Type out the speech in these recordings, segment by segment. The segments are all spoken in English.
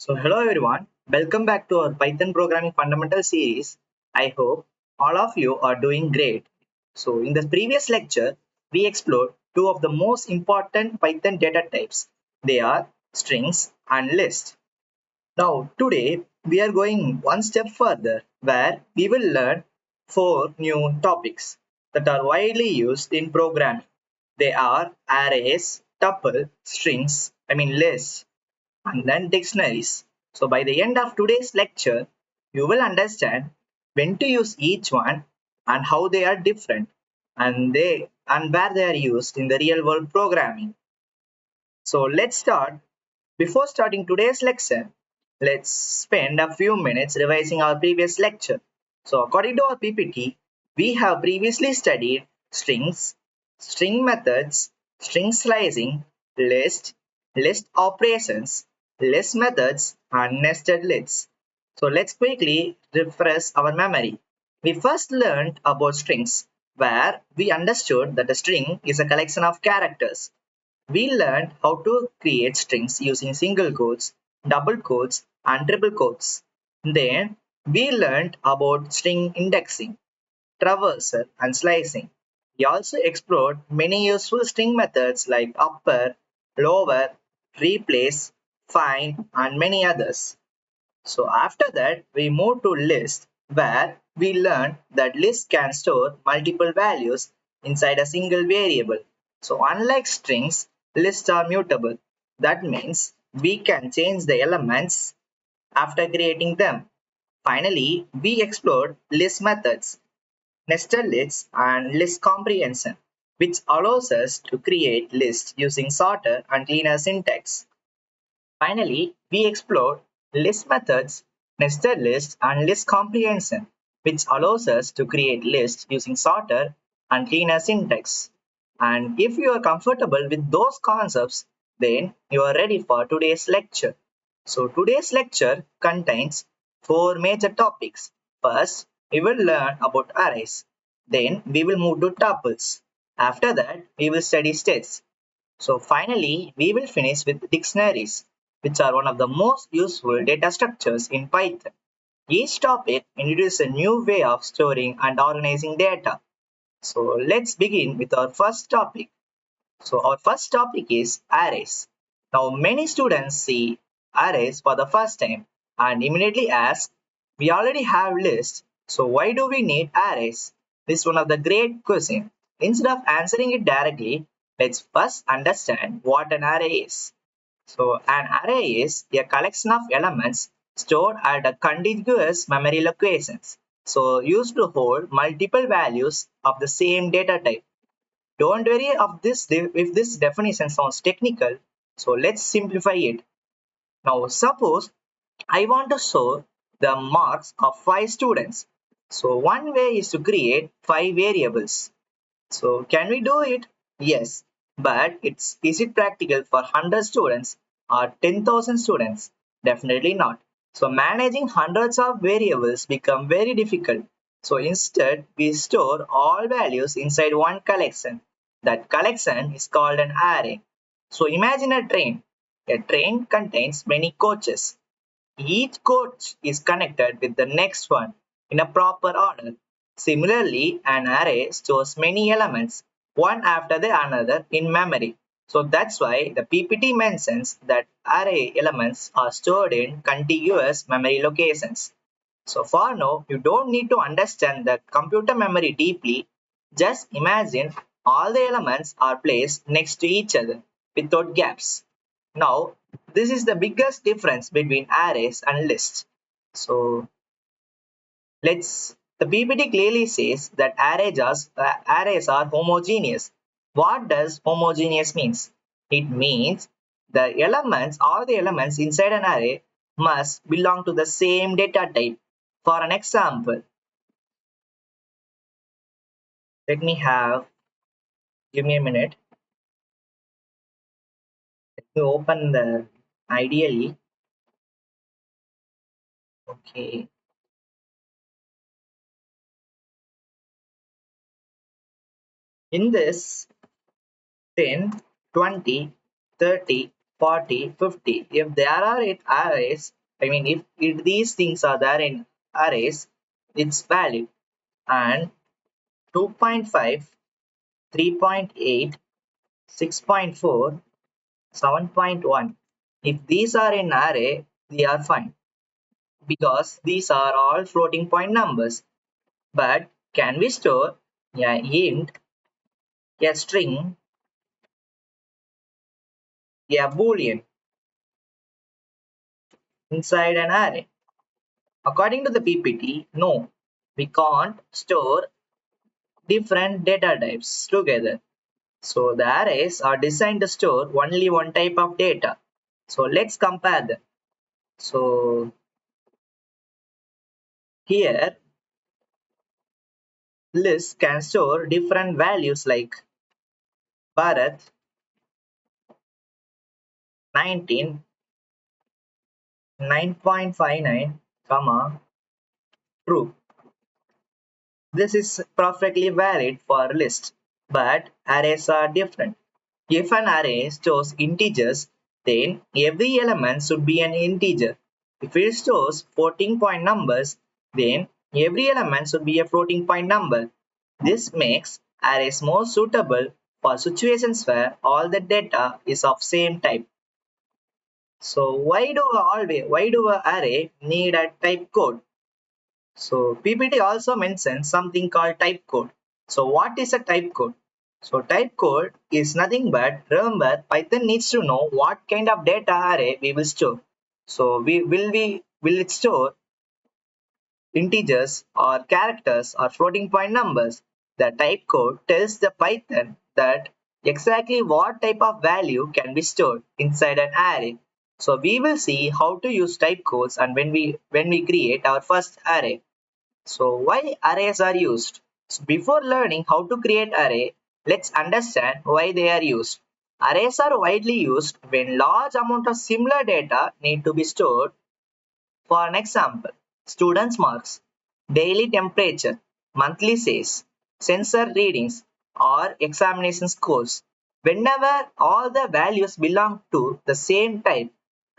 So hello everyone, welcome back to our Python programming fundamental series. I hope all of you are doing great. So in the previous lecture, we explored two of the most important Python data types. They are strings and lists. Now today we are going one step further where we will learn four new topics that are widely used in programming. They are arrays, tuple, strings, lists and then dictionaries. So by the end of today's lecture, you will understand when to use each one and how they are different and where they are used in the real world programming. So let's start. Before starting today's lecture, let's spend a few minutes revising our previous lecture. So according to our PPT, we have previously studied strings, string methods, string slicing, list operations, list methods, and nested lists. So let's quickly refresh our memory. We first learned about strings, where we understood that a string is a collection of characters. We learned how to create strings using single quotes, double quotes, and triple quotes. Then we learned about string indexing, traversal, and slicing. We also explored many useful string methods like upper, lower, replace, find, and many others. So after that, we moved to list where we learned that list can store multiple values inside a single variable. So unlike strings, lists are mutable. That means we can change the elements after creating them. Finally, we explored list methods, nested lists, and list comprehension, which allows us to create lists using shorter and cleaner syntax. Finally, we explored list methods, nested lists, and list comprehension, which allows us to create lists using shorter and cleaner syntax. And if you are comfortable with those concepts, then you are ready for today's lecture. So today's lecture contains four major topics. First, we will learn about arrays. Then we will move to tuples. After that, we will study states. So finally, we will finish with dictionaries, which are one of the most useful data structures in Python. Each topic introduces a new way of storing and organizing data. So let's begin with our first topic. So our first topic is arrays. Now many students see arrays for the first time and immediately ask, we already have lists, so why do we need arrays? This is one of the great questions. Instead of answering it directly, let's first understand what an array is. So an array is a collection of elements stored at a contiguous memory locations. So used to hold multiple values of the same data type. Don't worry of this if this definition sounds technical. So let's simplify it. Now suppose I want to show the marks of 5 students. So one way is to create 5 variables. So can we do it? Yes, but is it practical for 100 students or 10,000 students? Definitely not. So managing hundreds of variables become very difficult. So instead, we store all values inside one collection. That collection is called an array. So imagine a train. A train contains many coaches. Each coach is connected with the next one in a proper order. Similarly, an array stores many elements, one after the another in memory. So that's why the PPT mentions that array elements are stored in contiguous memory locations. So for now, you don't need to understand the computer memory deeply. Just imagine all the elements are placed next to each other without gaps. Now, this is the biggest difference between arrays and lists. So the PPT clearly says that arrays are homogeneous. What does homogeneous means? It means all the elements inside an array must belong to the same data type. For an example, let me give me a minute. Let me open the ideally. Okay. In this 10, 20, 30, 40, 50. If there are in arrays, I mean, if these things are there in arrays, it's valid. And 2.5, 3.8, 6.4, 7.1. If these are in array, they are fine because these are all floating point numbers. But can we store a int, a string, a boolean inside an array? According to the PPT, no, we can't store different data types together. So the arrays are designed to store only one type of data. So let's compare them. So here list can store different values like Bharat 19, 9.59, comma, true. This is perfectly valid for list, but arrays are different. If an array stores integers, then every element should be an integer. If it stores floating point numbers, then every element should be a floating point number. This makes arrays more suitable for situations where all the data is of same type. So why do a array need a type code? So PPT also mentions something called type code. So what is a type code? So type code is nothing but, remember, Python needs to know what kind of data array we will store. So will it store integers or characters or floating point numbers? The type code tells the Python that exactly what type of value can be stored inside an array. So we will see how to use type codes and when we create our first array. So why arrays are used? So before learning how to create array, let's understand why they are used. Arrays are widely used when large amount of similar data need to be stored. For an example, students' marks, daily temperature, monthly sales, sensor readings, or examination scores. Whenever all the values belong to the same type,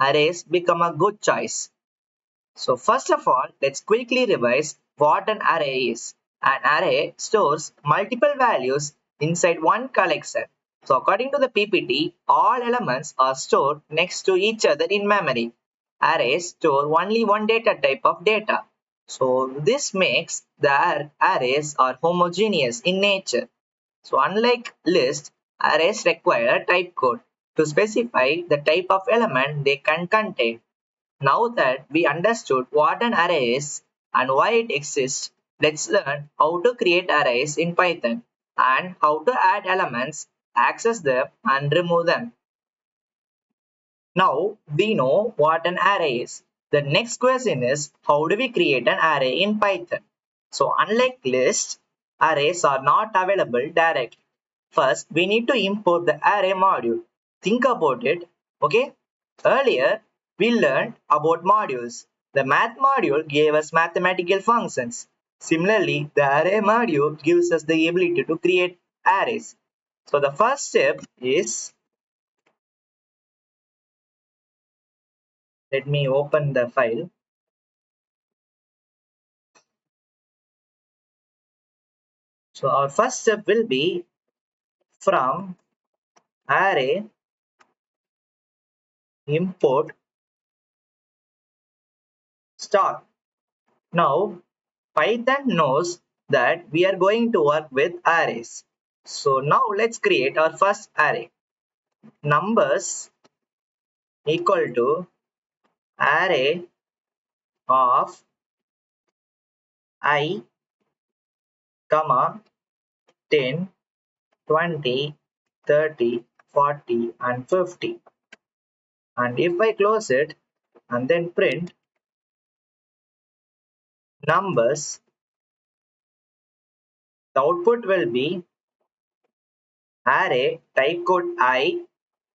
arrays become a good choice. So first of all, let's quickly revise what an array is. An array stores multiple values inside one collection. So according to the PPT, all elements are stored next to each other in memory. Arrays store only one data type of data. So this makes the arrays are homogeneous in nature. So unlike lists, arrays require a type code to specify the type of element they can contain. Now that we understood what an array is and why it exists, let's learn how to create arrays in Python and how to add elements, access them, and remove them. Now we know what an array is. The next question is, how do we create an array in Python? So unlike lists, arrays are not available directly. First, we need to import the array module. Think about it, okay? Earlier, we learned about modules. The math module gave us mathematical functions. Similarly, the array module gives us the ability to create arrays. So the first step is, let me open the file. So our first step will be from array import star. Now Python knows that we are going to work with arrays. So now let's create our first array. Numbers equal to array of I, comma 10, 20, 30, 40 and 50. And if I close it and then print numbers, the output will be array type code I,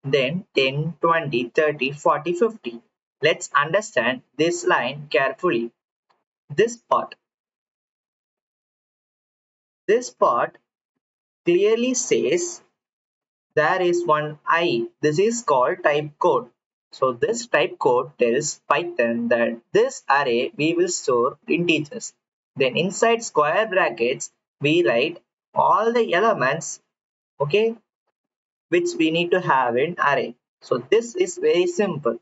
then 10, 20, 30, 40, 50. Let's understand this line carefully. This part. This part clearly says there is one I. This is called type code. So this type code tells Python that this array we will store integers. Then inside square brackets, we write all the elements, okay, which we need to have in array. So this is very simple.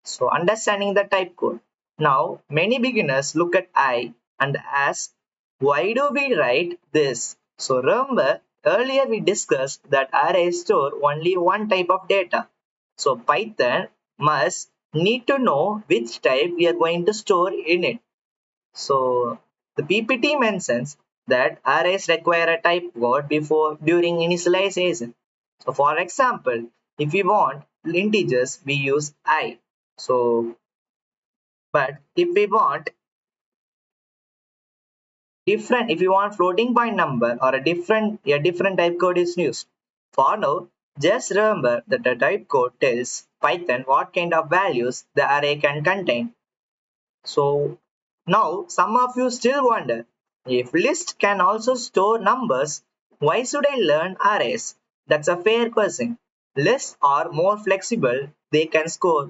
So understanding the type code. Now many beginners look at I and ask, why do we write this? So remember earlier we discussed that arrays store only one type of data. So Python must need to know which type we are going to store in it. So the PPT mentions that arrays require a type code before during initialization. So for example, if we want integers, we use I. So, but if we want floating point number or a different type code is used. For now, just remember that the type code tells Python what kind of values the array can contain. So now some of you still wonder, if list can also store numbers, why should I learn arrays? That's a fair question. Lists are more flexible. They can store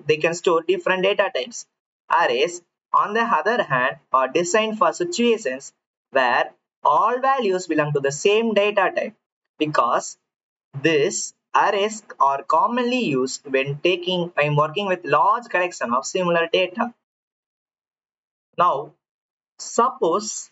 different data types. Arrays, on the other hand, are designed for situations where all values belong to the same data type. Because these arrays are commonly used when working with large collection of similar data. Now, suppose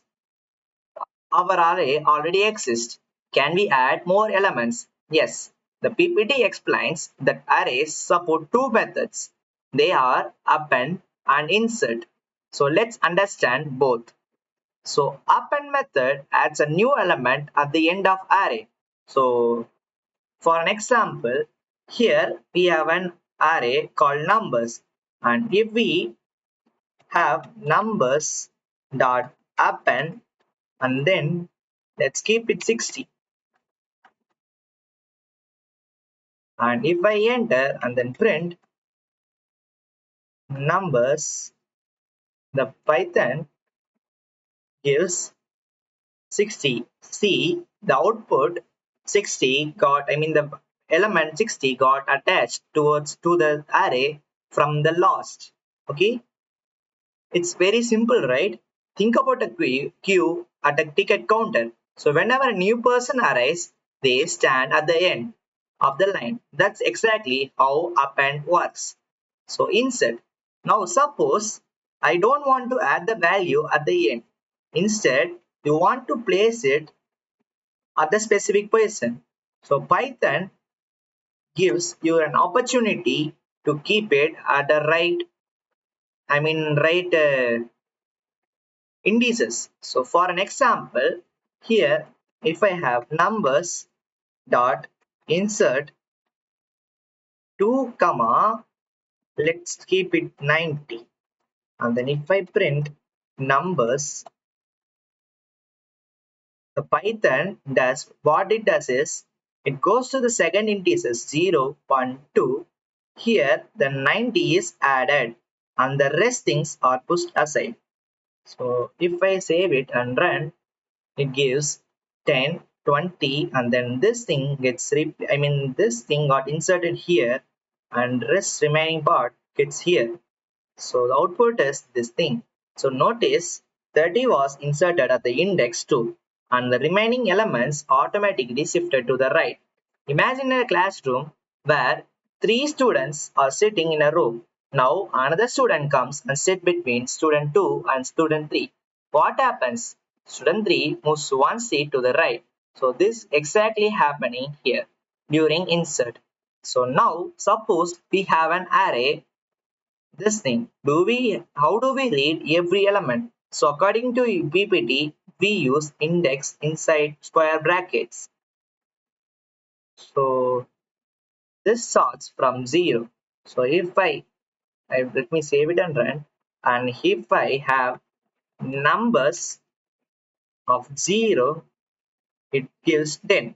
our array already exists. Can we add more elements? Yes. The PPT explains that arrays support two methods. They are append and insert. So let's understand both. So append method adds a new element at the end of array. So for an example, here we have an array called numbers, and if we have numbers dot append, and then let's keep it 60, and if I enter and then print numbers, the Python gives 60. See the output 60 got, the element 60 got attached to the array from the last. Okay, it's very simple, right? Think about a queue at a ticket counter. So whenever a new person arrives, they stand at the end of the line. That's exactly how append works. So insert. Now suppose I don't want to add the value at the end. Instead, you want to place it at the specific position. So Python gives you an opportunity to keep it at the right indices. So for an example, here if I have numbers dot insert 2 comma, let's keep it 90, and then if I print numbers, the Python does what it does is it goes to the second indices 0, 1, 2. Here the 90 is added and the rest things are pushed aside. So if I save it and run, it gives 10, 20, and then this thing this thing got inserted here, and rest remaining part gets here. So the output is this thing. So notice 30 was inserted at the index 2, and the remaining elements automatically shifted to the right. Imagine a classroom where three students are sitting in a row. Now another student comes and sits between student 2 and student 3. What happens? Student 3 moves one seat to the right. So this exactly happening here during insert. So now suppose we have an array, this thing, how do we read every element? So according to PPT, we use index inside square brackets. So this starts from 0. So if I let me save it and run, and if I have numbers of 0, it gives 10.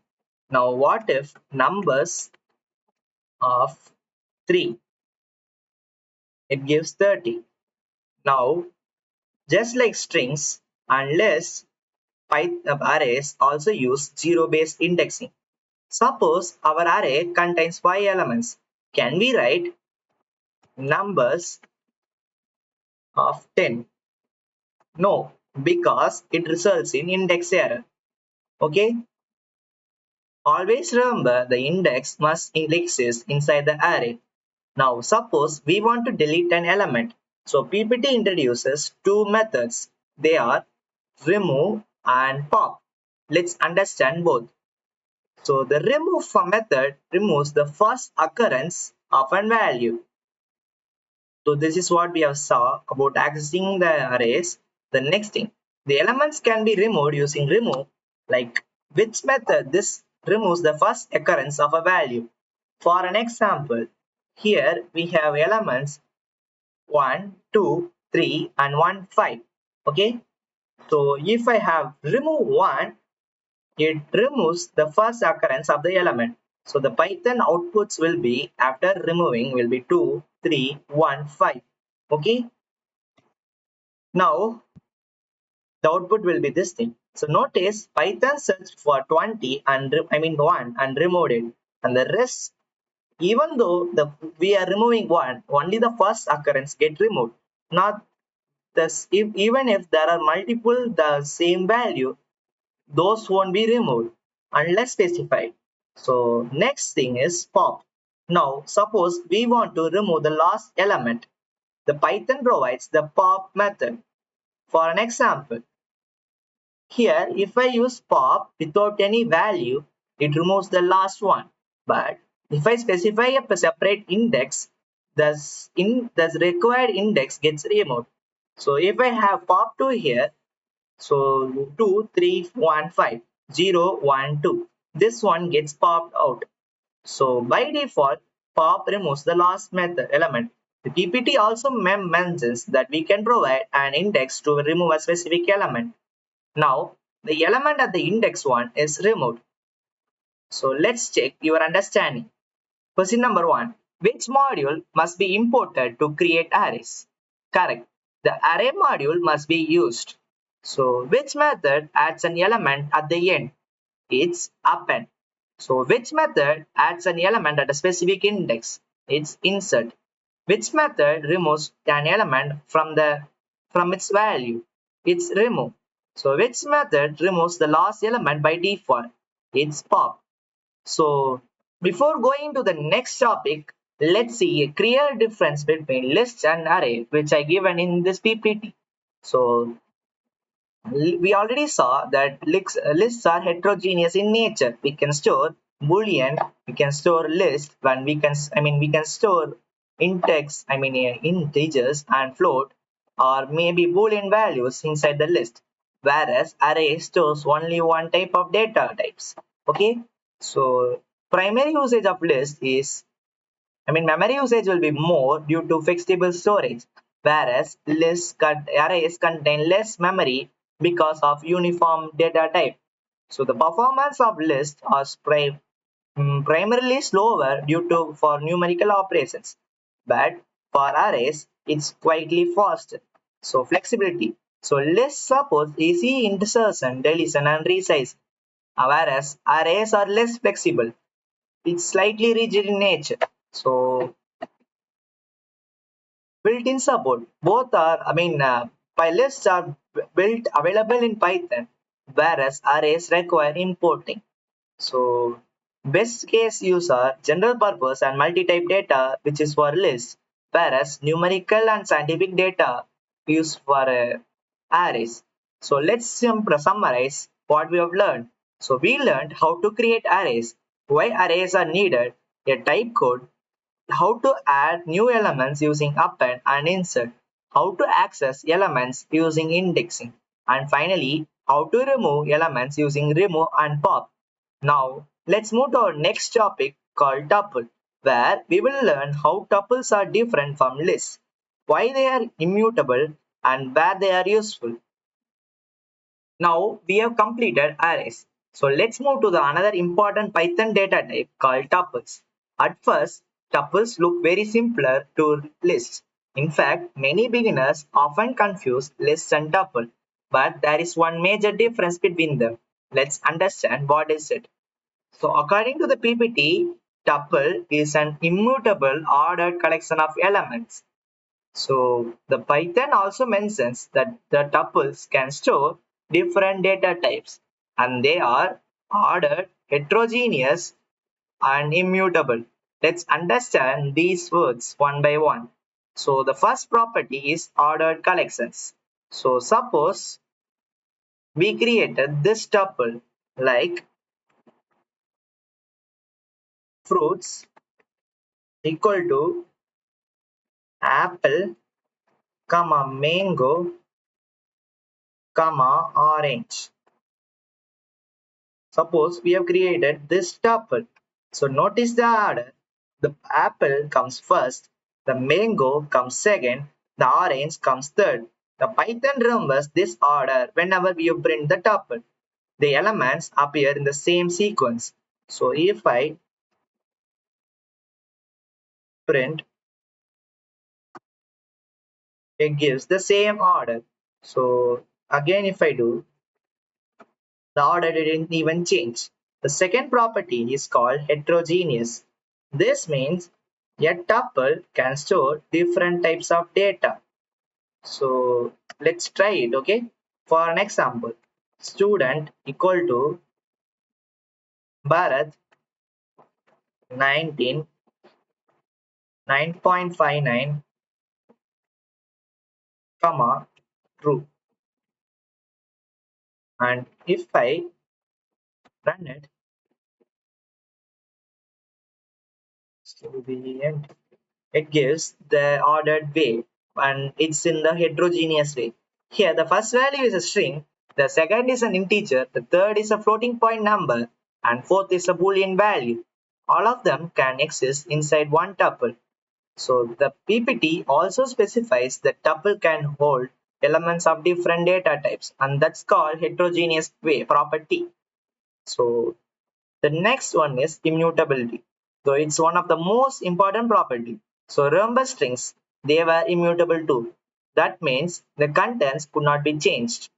Now what if numbers of 3, it gives 30. Now just like strings, unless Python arrays also use zero-based indexing. Suppose our array contains 5 elements. Can we write numbers of 10? No, because it results in index error. Okay? Always remember the index must exist inside the array. Now, suppose we want to delete an element. So, PPT introduces two methods. They are remove and pop. Let's understand both. So, the remove method removes the first occurrence of a value. So, this is what we have saw about accessing the arrays. The next thing, the elements can be removed using remove. Like which method this removes the first occurrence of a value. For an example, here we have elements 1, 2, 3 and 1, 5. Okay, so if I have remove 1, it removes the first occurrence of the element. So the Python outputs will be after removing will be 2, 3, 1, 5. Okay, now the output will be this thing. So notice Python searched for 20 and 1 and removed it, and the rest, even though we are removing 1, only the first occurrence get removed, not this. Even if there are multiple the same value, those won't be removed unless specified. So next thing is pop. Now suppose we want to remove the last element. The Python provides the pop method. For an example, here if I use pop without any value, it removes the last one. But if I specify a separate index, the required index gets removed. So if I have pop2 here, so 2, 3, 1, 5, 0, 1, 2. This one gets popped out. So by default, pop removes the last method element. The PPT also mentions that we can provide an index to remove a specific element. Now, the element at the index 1 is removed. So let's check your understanding. Question number 1. Which module must be imported to create arrays? Correct. The array module must be used. So which method adds an element at the end? It's append. So which method adds an element at a specific index? It's insert. Which method removes an element from its value? It's remove. So which method removes the last element by default? It's pop. So before going to the next topic, let's see a clear difference between list and array, which I given in this PPT. So we already saw that lists are heterogeneous in nature. We can store boolean, we can store list, when we can store intex, integers and float, or maybe boolean values inside the list, whereas array stores only one type of data types. Okay, so primary usage of list is, memory usage will be more due to flexible storage, whereas arrays contain less memory because of uniform data type. So the performance of lists are primarily slower due to for numerical operations, but for arrays it's quietly faster. So flexibility. So lists support easy insertion, deletion, and resize, whereas arrays are less flexible. It's slightly rigid in nature. So built-in support. Both are, lists are built available in Python, whereas arrays require importing. So best case use are general purpose and multi-type data, which is for lists, whereas numerical and scientific data used for arrays. So let's summarize what we have learned. So we learned how to create arrays, why arrays are needed, a type code, how to add new elements using append and insert, how to access elements using indexing, and finally, how to remove elements using remove and pop. Now, let's move to our next topic called tuple, where we will learn how tuples are different from lists, why they are immutable, and where they are useful. Now we have completed arrays. So let's move to the another important Python data type called tuples. At first, tuples look very similar to lists. In fact, many beginners often confuse lists and tuple, but there is one major difference between them. Let's understand what is it. So according to the PPT, tuple is an immutable ordered collection of elements. So the Python also mentions that the tuples can store different data types and they are ordered, heterogeneous and immutable. Let's understand these words one by one. So the first property is ordered collections. So suppose we created this tuple like fruits equal to apple, comma mango, comma orange. Suppose we have created this tuple. So notice the order. The apple comes first, the mango comes second, the orange comes third. The Python remembers this order whenever you print the tuple. The elements appear in the same sequence. So if I print, it gives the same order. So again if I do, the order didn't even change. The second property is called heterogeneous. This means a tuple can store different types of data. So let's try it, okay? For an example, student equal to Bharat 19, 9.59, comma, true. And if I run it, student, it gives the ordered way and it's in the heterogeneous way. Here, the first value is a string, the second is an integer, the third is a floating point number, and fourth is a boolean value. All of them can exist inside one tuple. So the PPT also specifies that tuple can hold elements of different data types, and that's called heterogeneous way property. So the next one is immutability. So it's one of the most important property. So remember strings, they were immutable too. That means the contents could not be changed.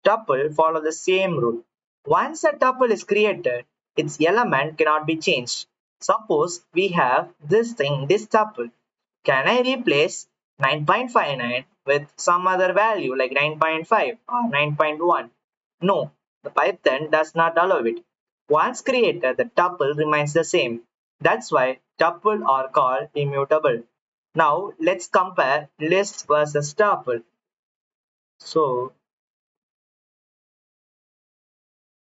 Tuple follow the same rule. Once a tuple is created, its element cannot be changed. Suppose we have this thing, this tuple. Can I replace 9.59 with some other value like 9.5 or 9.1? No, the Python does not allow it. Once created, the tuple remains the same. That's why tuple are called immutable. Now let's compare list versus tuple. So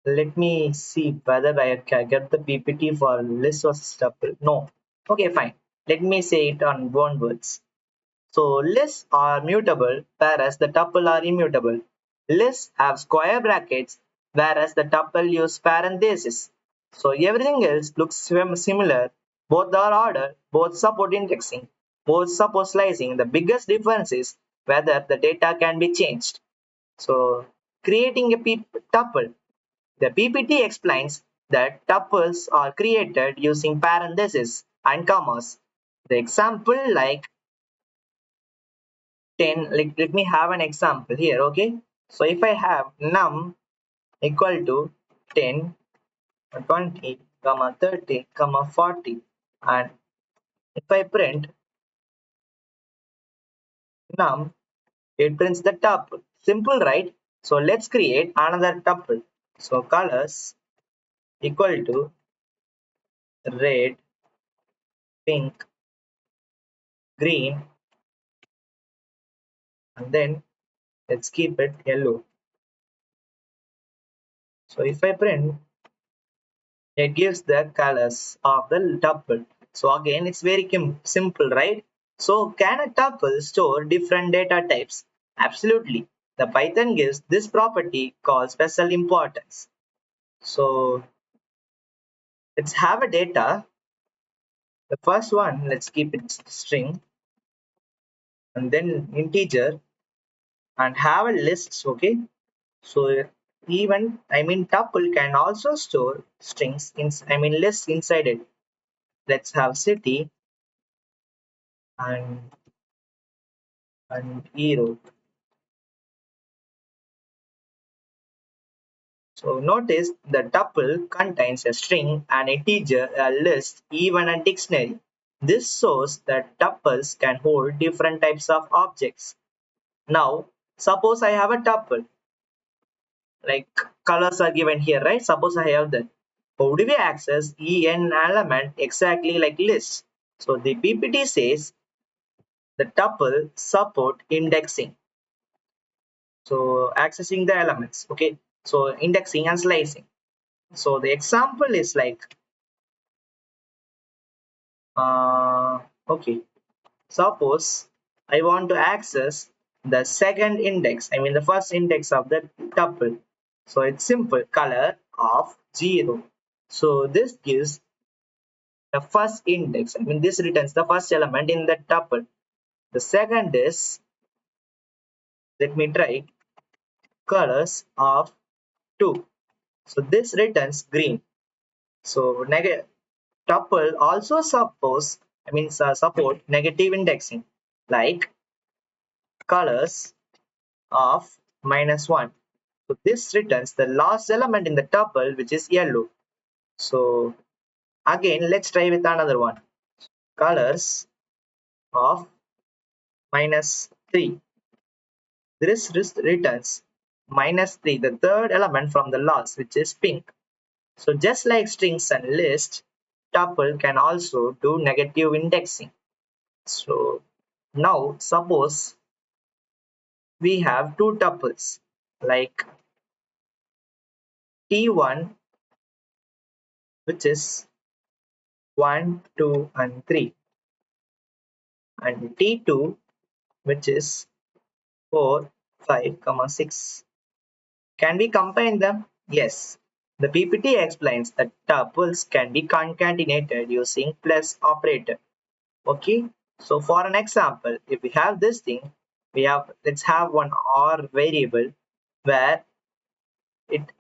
let me see whether I can get the PPT for list versus tuple. No. Okay, fine. Let me say it on one words. So lists are mutable whereas the tuple are immutable. Lists have square brackets whereas the tuple use parentheses. So everything else looks similar. Both are ordered, both support indexing, both support slicing. The biggest difference is whether the data can be changed. So creating a tuple. The PPT explains that tuples are created using parentheses and commas. The example like 10, like let me have an example here, okay? So if I have num equal to 10, 20, comma 30, comma 40, and if I print num, it prints the tuple. Simple, right? So let's create another tuple. So colors equal to red, pink, green, and then let's keep it yellow. So if I print, it gives the colors of the tuple. So again, it's very simple, right? So can a tuple store different data types? Absolutely. The Python gives this property called special importance. So let's have a data. The first one, let's keep it string and then integer and have a list, okay? So even, tuple can also store strings, lists inside it. Let's have city and hero. So notice the tuple contains a string, an integer, a list, even a dictionary. This shows that tuples can hold different types of objects. Now, suppose I have a tuple, like colors are given here, right? Suppose I have that. How do we access en element exactly like list? So the PPT says the tuple support indexing. So accessing the elements, okay? So indexing and slicing. So the example is like, okay, suppose I want to access the second index, I mean the first index of the tuple. So it's simple, color of 0. So this gives the first index, I mean this returns the first element in the tuple. The second is, let me try, colors of 2. So this returns green. So tuple also support negative indexing, like colors of -1. So this returns the last element in the tuple, which is yellow. So again, let's try with another one. Colors of -3. This returns -3, the third element from the last, which is pink. So just like strings and lists, tuple can also do negative indexing. So now suppose we have two tuples like T1, which is 1, 2, and 3, and T2, which is 4, 5, 6. Can we combine them? Yes. The PPT explains that tuples can be concatenated using plus operator. Okay. So for an example, if we have this thing, let's have one or variable where it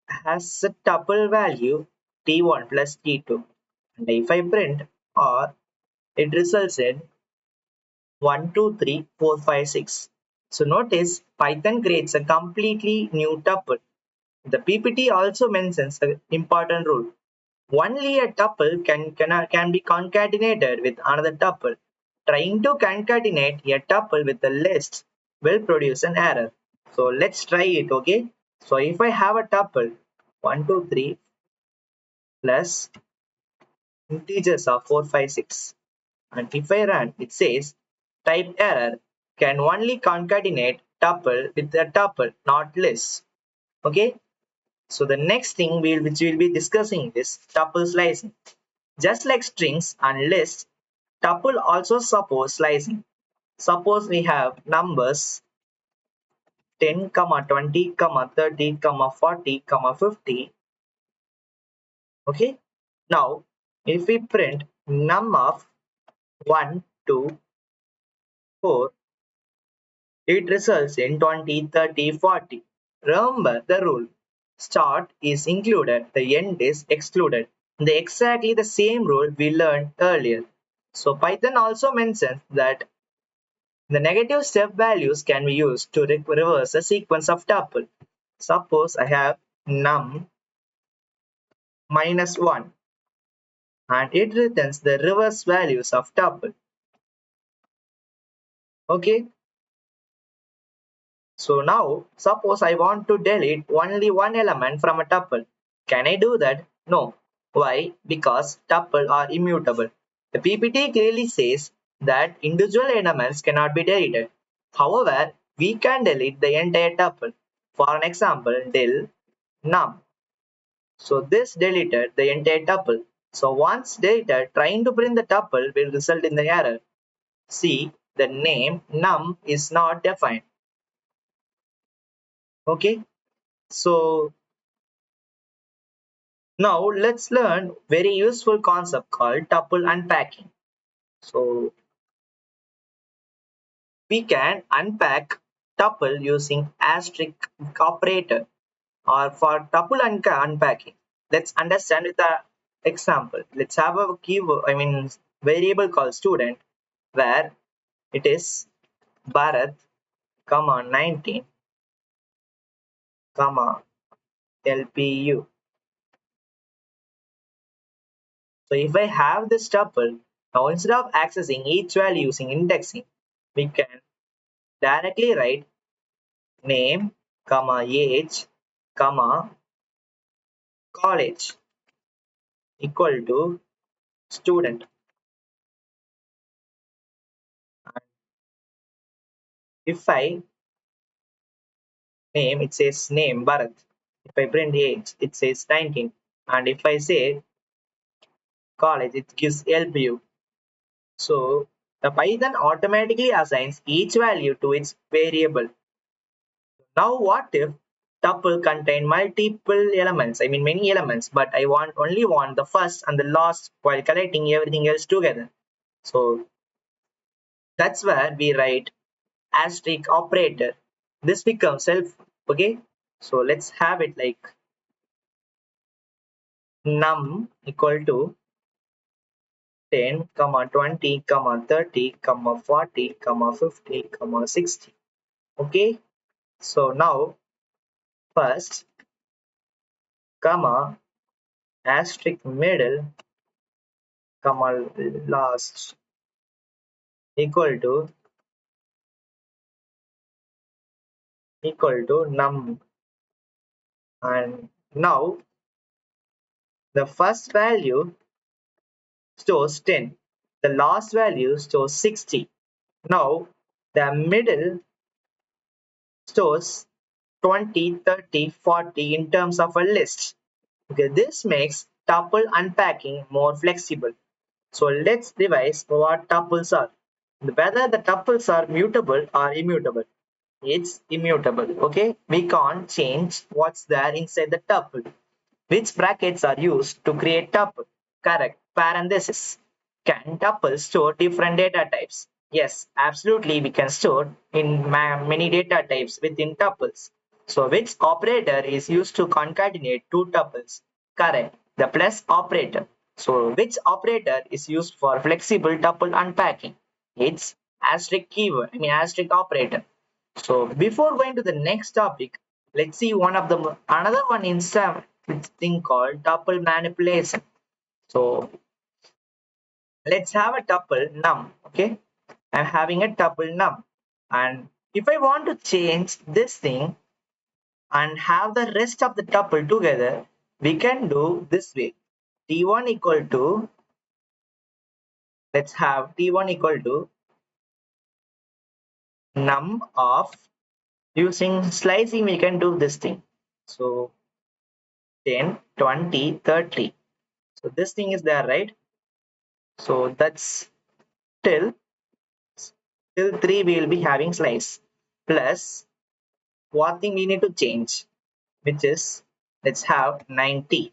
has a tuple value T1 plus T2. And if I print or, it results in 1, 2, 3, 4, 5, 6. So notice Python creates a completely new tuple. The PPT also mentions an important rule. Only a tuple can be concatenated with another tuple. Trying to concatenate a tuple with a list will produce an error. So let's try it, okay? So if I have a tuple 1, 2, 3 plus integers of 4, 5, 6, and if I run, it says type error, can only concatenate tuple with a tuple, not list. Okay? So the next thing which we'll be discussing is tuple slicing. Just like strings and lists, tuple also supports slicing. Suppose we have numbers 10, 20, 30, 40, 50. Okay. Now, if we print num of 1, 2, 4, it results in 20, 30, 40. Remember the rule. Start is included, the end is excluded. Exactly the same rule we learned earlier. So Python also mentions that the negative step values can be used to reverse a sequence of tuple. Suppose I have num -1 and it returns the reverse values of tuple. Okay, so now suppose I want to delete only one element from a tuple. Can I do that? No. Why? Because tuple are immutable. The PPT clearly says that individual elements cannot be deleted. However, we can delete the entire tuple. For an example, del num. So this deleted the entire tuple. So once deleted, trying to print the tuple will result in the error. See, the name num is not defined. Okay, so now let's learn very useful concept called tuple unpacking. So we can unpack tuple using asterisk operator, or for tuple unpacking. Let's understand with an example. Let's have a keyword, I mean variable called student, where it is Bharat, 19, LPU. So if I have this tuple, now instead of accessing each value using indexing, we can directly write name, comma age, comma college equal to student. And if I name, it says name Bharat. If I print age, it says 19. And if I say college, it gives LPU. So the Python automatically assigns each value to its variable. Now what if tuple contain multiple elements, I mean many elements, but I only want the first and the last while collecting everything else together. So that's where we write asterisk operator. This becomes self, okay? So let's have it like num equal to 10, comma 20, comma 30, comma 40, comma 50, comma 60. Okay, so now first comma asterisk middle comma last equal to num, and now the first value stores 10, the last value stores 60. Now the middle stores 20, 30, 40 in terms of a list. Okay, this makes tuple unpacking more flexible. So let's revise what tuples are. Whether the tuples are mutable or immutable. It's immutable. Okay, we can't change what's there inside the tuple. Which brackets are used to create tuple? Correct. Parenthesis. Can tuples store different data types? Yes, absolutely. We can store in many data types within tuples. So which operator is used to concatenate two tuples? Correct. The plus operator. So which operator is used for flexible tuple unpacking? It's asterisk keyword, I mean asterisk operator. So before going to the next topic, let's see one of the another one in some thing called tuple manipulation. So let's have a tuple num. Okay, I'm having a tuple num, and if I want to change this thing and have the rest of the tuple together, we can do this way. T1 equal to, let's have T1 equal to num of, using slicing we can do this thing. So 10, 20, 30. So this thing is there, right? So that's till till 3 we will be having slice plus what thing we need to change, which is let's have 90,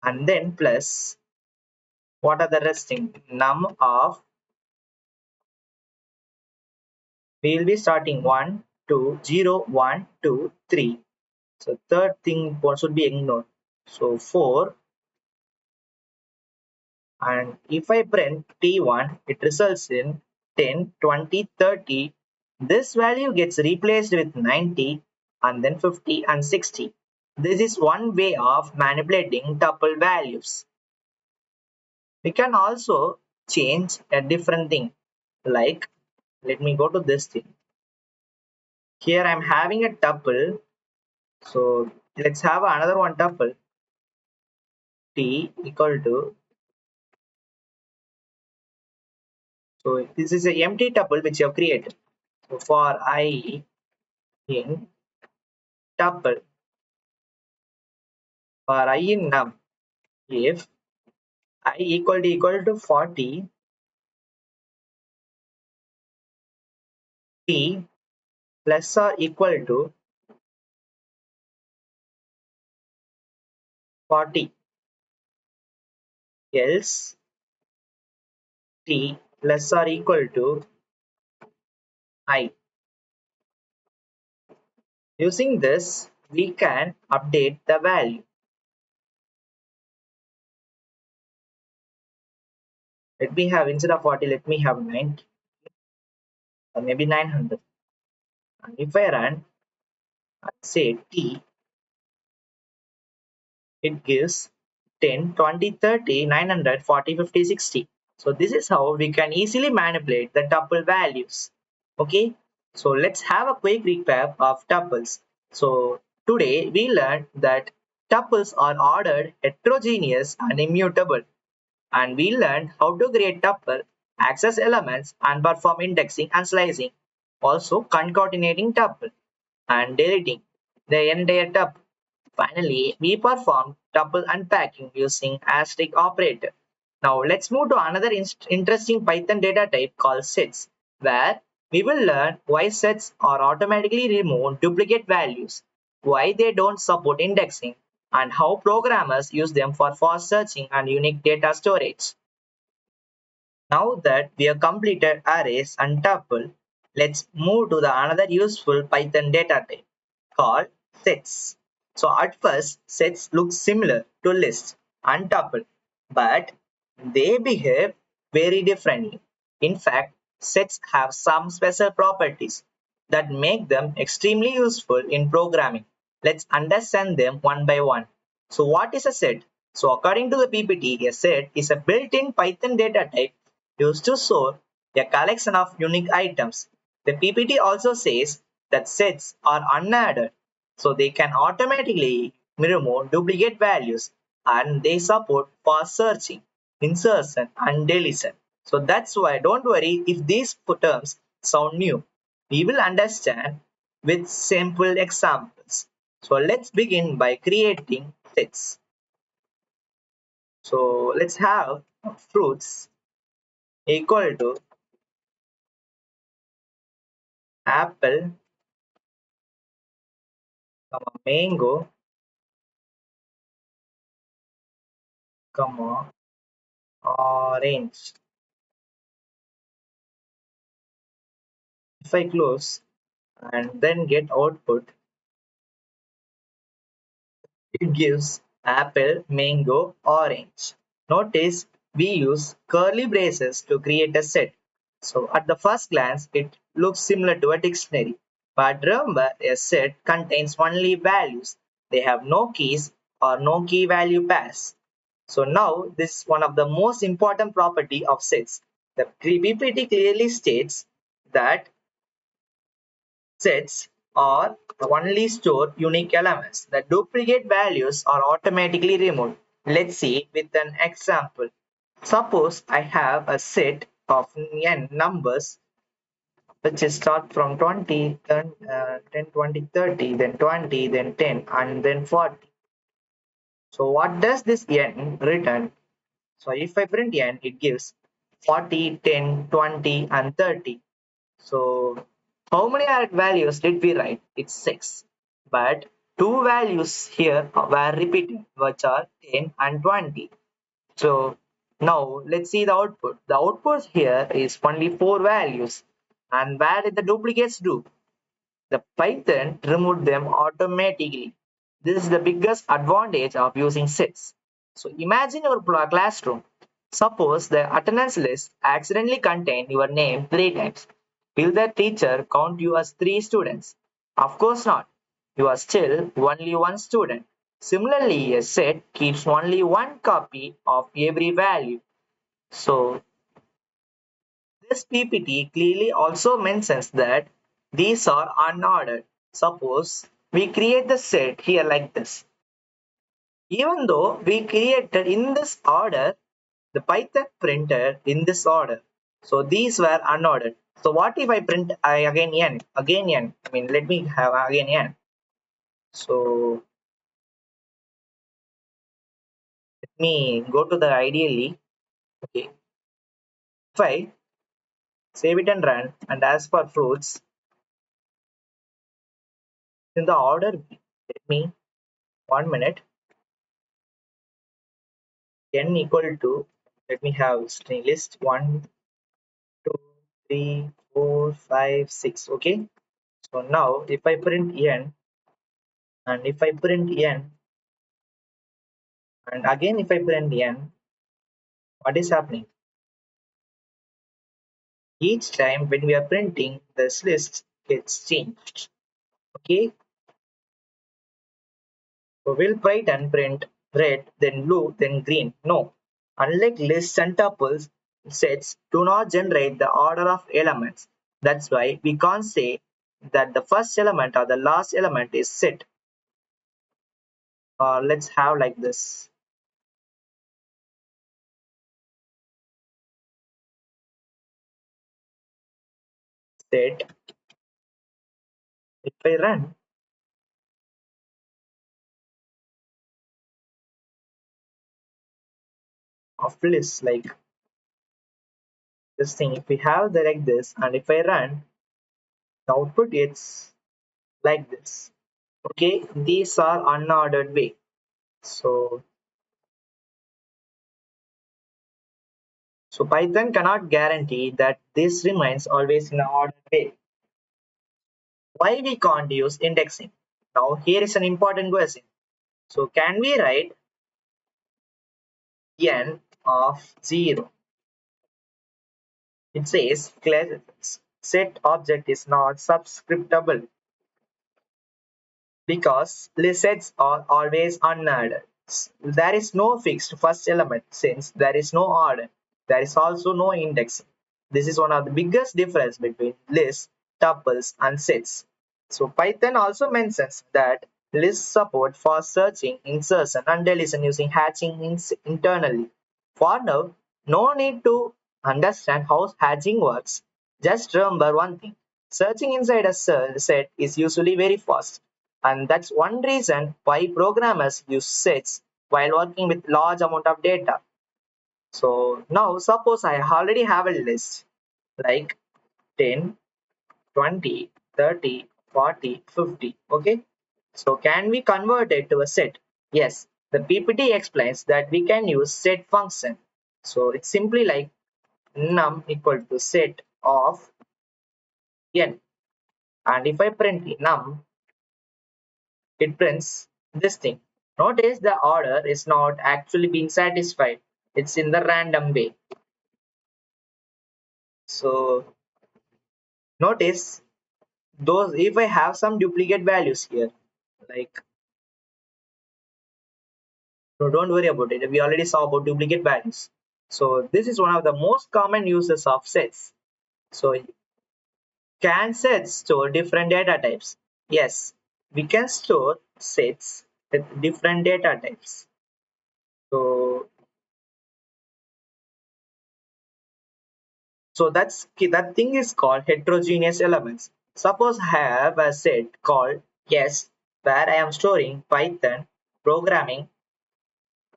and then plus what are the resting num of, we will be starting 1 2 0 1 2 3. So third thing should be ignored. So 4, and if I print T1, it results in 10, 20, 30. This value gets replaced with 90 and then 50 and 60. This is one way of manipulating tuple values. We can also change a different thing, like let me go to this thing. Here I'm having a tuple, so let's have another one tuple T equal to, so this is a empty tuple which you have created. So for I in tuple, for I in num, if I equal to 40, t plus or equal to 40, else t less or equal to I. Using this, we can update the value. Let me have, instead of 40, let me have 90 or maybe 900. And if I run, say t it gives 10, 20, 30, 900, 40, 50, 60. So this is how we can easily manipulate the tuple values. Okay, so let's have a quick recap of tuples. So today we learned that tuples are ordered, heterogeneous and immutable. And we learned how to create tuple, access elements and perform indexing and slicing. Also concatenating tuple and deleting the entire tuple. Finally, we performed tuple unpacking using asterisk operator. Now let's move to another interesting Python data type called sets, where we will learn why sets are automatically remove duplicate values, why they don't support indexing, and how programmers use them for fast searching and unique data storage. Now that we have completed arrays and tuple, let's move to the another useful Python data type called sets. So at first, sets look similar to lists and tuple, but they behave very differently. In fact, sets have some special properties that make them extremely useful in programming. Let's understand them one by one. So what is a set? So according to the PPT, a set is a built-in Python data type used to store a collection of unique items. The PPT also says that sets are unadded, so they can automatically remove duplicate values and they support fast searching, insertion, and deletion. So that's why don't worry if these terms sound new. We will understand with simple examples. So let's begin by creating sets. So let's have fruits equal to apple, mango, orange. If I close and then get output, it gives apple, mango, orange. Notice we use curly braces to create a set. So at the first glance, it looks similar to a dictionary. But remember, a set contains only values. They have no keys or no key value pairs. So now this is one of the most important property of sets. The PPT clearly states that sets are only store unique elements. The duplicate values are automatically removed. Let's see with an example. Suppose I have a set of n numbers which is start from 20, then 10, 20, 30, then 20, then 10, and then 40. So what does this n return? So if I print n, it gives 40, 10, 20, and 30. So how many values did we write? It's 6. But two values here were repeated, which are 10 and 20. So now let's see the output. The output here is only 4 values. And where did the duplicates do? The Python removed them automatically. This is the biggest advantage of using sets. So imagine your classroom. Suppose the attendance list accidentally contained your name 3 times. Will the teacher count you as 3 students? Of course not. You are still only one student. Similarly, a set keeps only one copy of every value. So this PPT clearly also mentions that these are unordered. Suppose we create the set here like this. Even though we created in this order, the Python printed in this order. So these were unordered. So what if I print again n, again n? I mean, let me have again n. So let me go to the ideally. Okay, if I save it and run, and as for fruits, in the order, let me 1 minute. N equal to, let me have string list 1, 2, 3, 4, 5, 6. Okay. So now if I print n and if I print n and again if I print n, what is happening? Each time when we are printing, this list gets changed. Okay. So we'll write and print red, then blue, then green. No. Unlike lists and tuples, sets do not generate the order of elements. That's why we can't say that the first element or the last element is set. Let's have like this. Set. If I run of list like this thing, if we have the like this, and if I run, the output is like this. Okay, these are unordered way. So Python cannot guarantee that this remains always in an ordered way. Why we can't use indexing? Now here is an important question. So can we write n of 0? It says set object is not subscriptable because sets are always unordered. There is no fixed first element since there is no order. There is also no indexing. This is one of the biggest difference between lists, tuples, and sets. So Python also mentions that lists support for searching, insertion, and deletion using hatching internally. For now, no need to understand how hatching works. Just remember one thing. Searching inside a set is usually very fast, and that's one reason why programmers use sets while working with large amount of data. So now suppose I already have a list like 10, 20, 30, 40, 50. Okay, so can we convert it to a set? Yes, the PPT explains that we can use set function. So it's simply like num equal to set of n, and if I print num, it prints this thing. Notice the order is not actually being satisfied. It's in the random way. So notice those if I have some duplicate values here, like no, don't worry about it. We already saw about duplicate values. So this is one of the most common uses of sets. So can sets store different data types? Yes, we can store sets with different data types. So that thing is called heterogeneous elements. Suppose I have a set called yes, where I am storing Python programming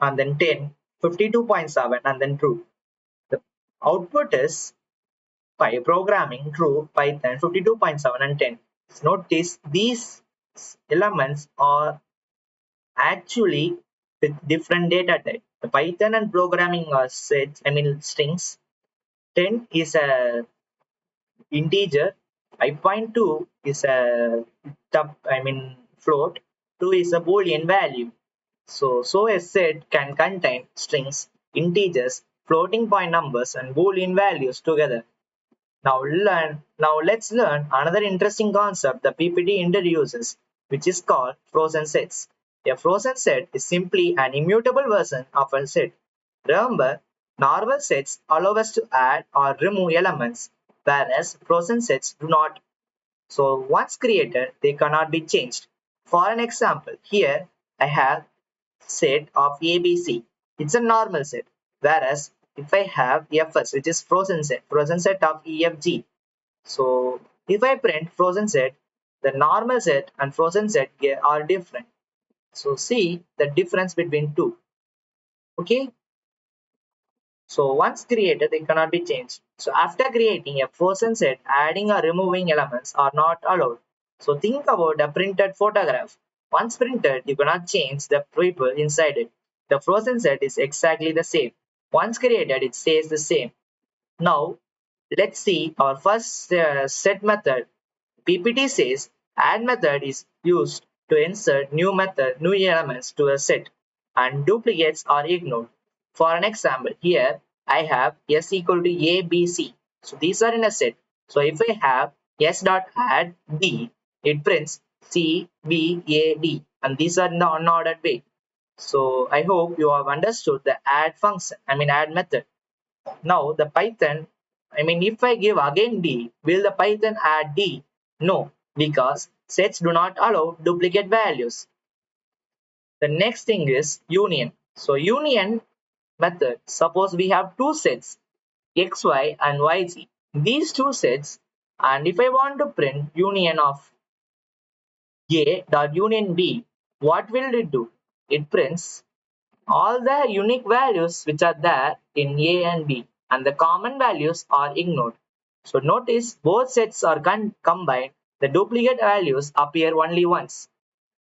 and then 10, 52.7 and then true. The output is programming true Python 52.7 and 10. Notice these elements are actually with different data type. The Python and programming are sets, I mean strings. 10 is a integer. 5.2 is a float. 2 is a boolean value. So a set can contain strings, integers, floating point numbers, and boolean values together. Now let's learn another interesting concept the PPT introduces, which is called frozen sets. A frozen set is simply an immutable version of a set. Remember, normal sets allow us to add or remove elements, whereas frozen sets do not. So once created, they cannot be changed. For an example, here I have set of ABC. It's a normal set. Whereas if I have FS, which is frozen set of EFG. So if I print frozen set, the normal set and frozen set are different. So see the difference between two. Okay. So once created, they cannot be changed. So after creating a frozen set, adding or removing elements are not allowed. So think about a printed photograph. Once printed, you cannot change the people inside it. The frozen set is exactly the same. Once created, it stays the same. Now, let's see our first set method. PPT says add method is used to insert new elements to a set and duplicates are ignored. For an example, here I have s equal to a, b, c. So these are in a set. So if I have s dot add b, it prints c, b, a, d, and these are in the unordered way. So I hope you have understood the add function, add method. Now the Python, if I give again D, will the Python add D? No, because sets do not allow duplicate values. The next thing is union. So union method, suppose we have two sets xy and yz. These two sets, and if I want to print union of a dot union b, what will it do? It prints all the unique values which are there in A and B, and the common values are ignored. So notice both sets are combined, the duplicate values appear only once.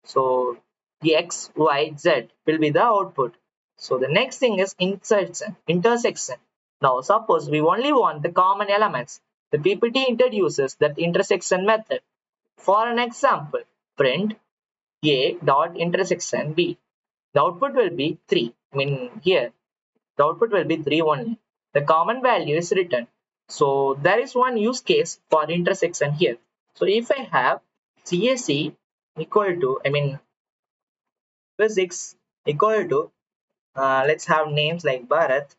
So the x, y, z will be the output. So the next thing is intersection. Now suppose we only want the common elements. The PPT introduces that intersection method. For an example, print A dot intersection B. The output will be 3. Here, the output will be 3 only. The common value is written. So there is one use case for intersection here. So if I have CAC equal to, physics equal to, let's have names like Bharat,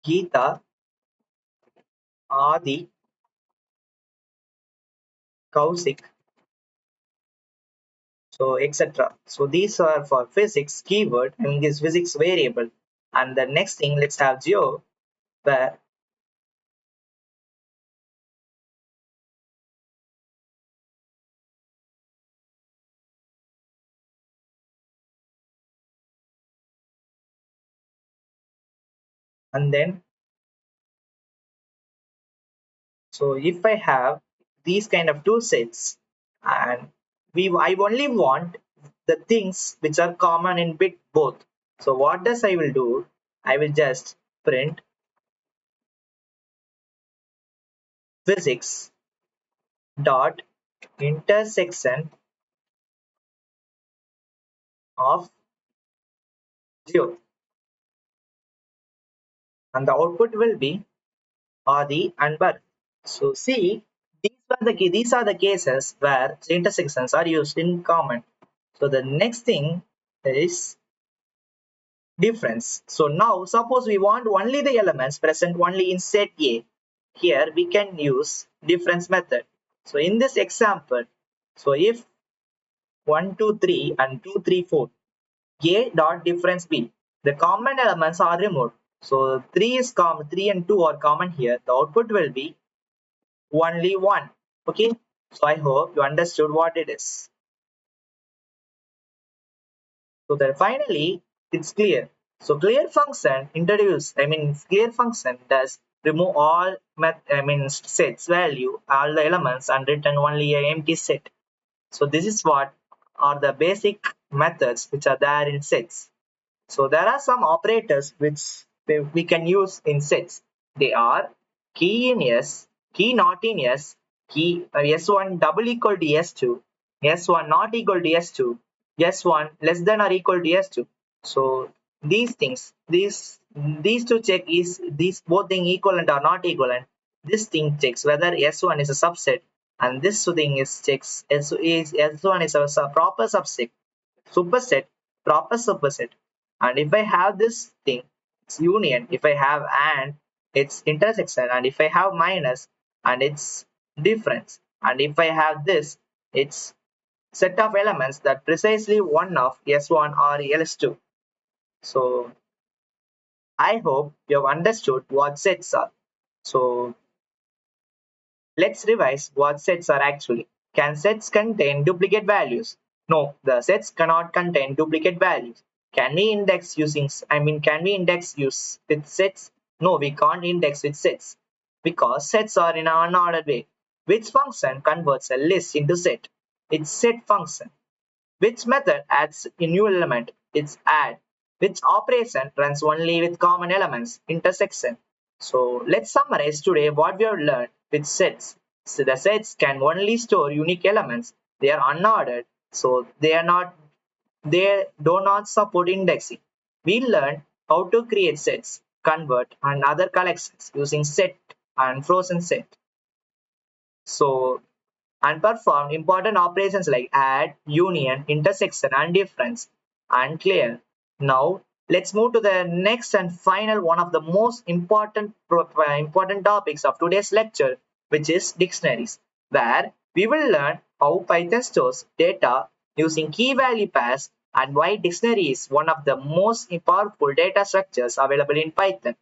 Geeta, Adi, Kausik, so etc. So these are for physics keyword, this physics variable. And the next thing, let's have geo, where and then, so if I have these kind of two sets, and I only want the things which are common in bit both. So what does I will do? I will just print physics dot intersection of zero, and the output will be Adi and Bharat. So see, these are the cases where the intersections are used in common. So the next thing is difference. So now suppose we want only the elements present only in set A. Here we can use difference method. So in this example, so if 1, 2, 3 and 2, 3, 4, A dot difference B, the common elements are removed. So 3 is common, 3 and 2 are common here. The output will be only 1. Okay. So I hope you understood what it is. So then finally, it's clear. So clear function clear function does remove all sets value, all the elements and return only a empty set. So this is what are the basic methods which are there in sets. So there are some operators which we can use in sets. They are key in S, key not in S, key S1 double equal to S2, S1 not equal to S2, S1 less than or equal to S2. So these things, these two check is these both thing equivalent or not equivalent. This thing checks whether S1 is a subset, and this thing is checks S1 is a proper subset, superset, proper superset. And if I have this thing, it's union. If I have and, it's intersection. And if I have minus, and it's difference. And if I have this, it's set of elements that precisely one of S1 or S2. So I hope you have understood what sets are. So let's revise what sets are actually. Can sets contain duplicate values? No, the sets cannot contain duplicate values. Can we index can we index use with sets? No, we can't index with sets because sets are in an unordered way. Which function converts a list into set? It's set function. Which method adds a new element? It's add. Which operation runs only with common elements? Intersection. So let's summarize today what we have learned with sets. So the sets can only store unique elements. They are unordered, so they do not support indexing. We learned how to create sets, convert, and other collections using set and frozen set. So and perform important operations like add, union, intersection, and difference. and clear. Now, let's move to the next and final one of the most important topics of today's lecture, which is dictionaries, where we will learn how Python stores data using key value pairs and why dictionary is one of the most powerful data structures available in Python.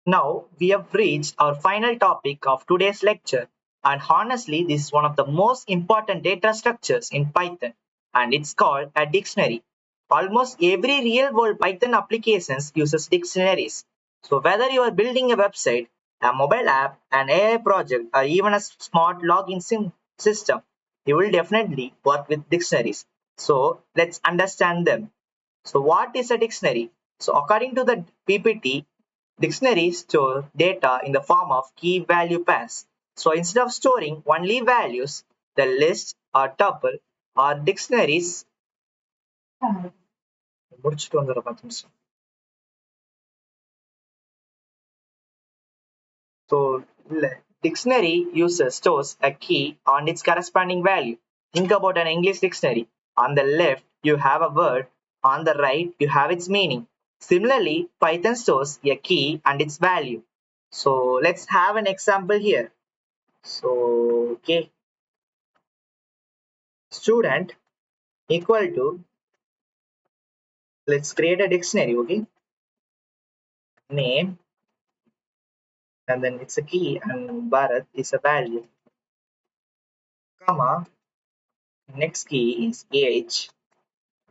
Now we have reached our final topic of today's lecture, and honestly this is one of the most important data structures in Python, and it's called a dictionary. Almost every real-world Python applications uses dictionaries. So whether you are building a website, a mobile app, an AI project, or even a smart login system, you will definitely work with dictionaries. So let's understand them. So what is a dictionary? So according to the PPT, dictionaries store data in the form of key value pairs. So instead of storing only values, the list or tuple or dictionaries முடிச்சிட்டு வந்துடுறேன் 10 நிமிஷம். So dictionary user stores a key on its corresponding value. Think about an English dictionary. On the left, you have a word. On the right, you have its meaning. Similarly, Python stores a key and its value. So let's have an example here. So, okay, student equal to, let's create a dictionary, okay, name, and then it's a key, and Bharat is a value, comma, next key is age,